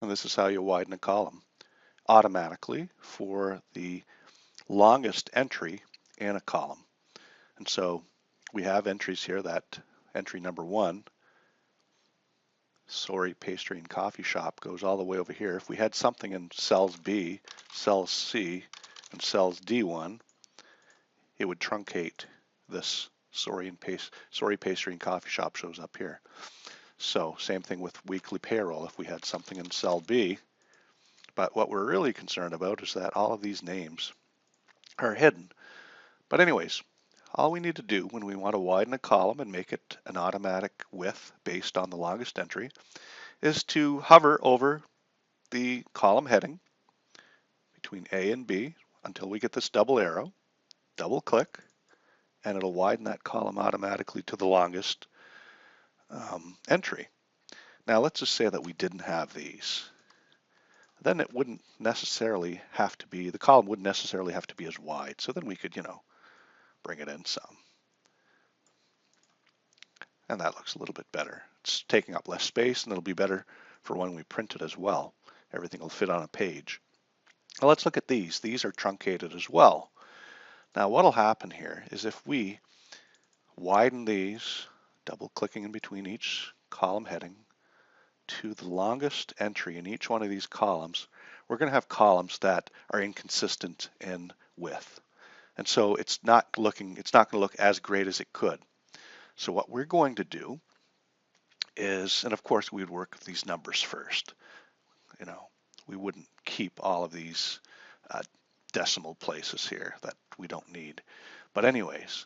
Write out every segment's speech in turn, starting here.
And this is how you widen a column automatically for the longest entry in a column. And so we have entries here. That entry number 1, Sorry Pastry and Coffee Shop, goes all the way over here. If we had something in cells B, cells C, and cells D1, it would truncate this Sorry Pastry and Coffee Shop shows up here. So same thing with weekly payroll. If we had something in cell B, but what we're really concerned about is that all of these names are hidden. But anyways, all we need to do when we want to widen a column and make it an automatic width based on the longest entry is to hover over the column heading between A and B until we get this double arrow, double click, and it'll widen that column automatically to the longest entry. Now let's just say that we didn't have these. Then it wouldn't necessarily have to be, the column wouldn't necessarily have to be as wide. So then we could, bring it in some. And that looks a little bit better. It's taking up less space and it'll be better for when we print it as well. Everything will fit on a page. Now let's look at these. These are truncated as well. Now what'll happen here is if we widen these, double clicking in between each column heading to the longest entry in each one of these columns, we're going to have columns that are inconsistent in width. And so it's not going to look as great as it could. So what we're going to do is, and of course we would work with these numbers first. We wouldn't keep all of these decimal places here that we don't need. But anyways,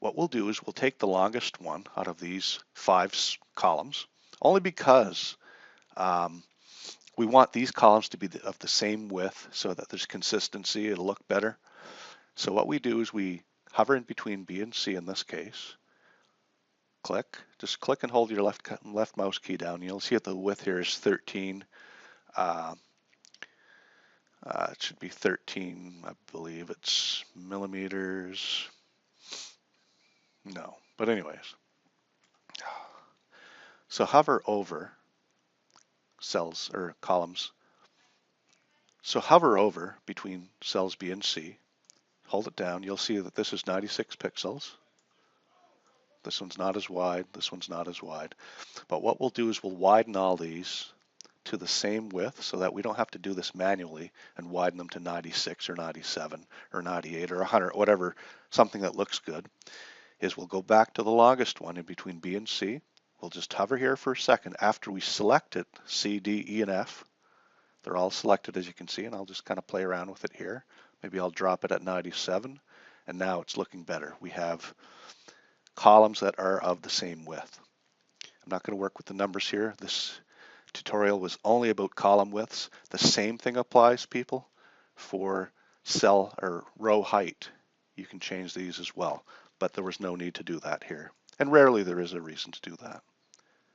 what we'll do is we'll take the longest one out of these 5 columns, only because we want these columns to be of the same width so that there's consistency, it'll look better. So what we do is we hover in between B and C in this case, just click and hold your left mouse key down. You'll see that the width here is 13. It should be 13, I believe it's millimeters. No, but anyways. So hover over cells or columns. So hover over between cells B and C, hold it down. You'll see that this is 96 pixels. This one's not as wide, this one's not as wide. But what we'll do is we'll widen all these to the same width so that we don't have to do this manually and widen them to 96 or 97 or 98 or 100, whatever, something that looks good, is we'll go back to the longest one in between B and C. We'll just hover here for a second after we select it, C, D, E, and F. They're all selected as you can see, and I'll just kind of play around with it here. Maybe I'll drop it at 97, and now it's looking better. We have columns that are of the same width. I'm not going to work with the numbers here. This tutorial was only about column widths. The same thing applies, people, for cell or row height. You can change these as well, but there was no need to do that here. And rarely there is a reason to do that.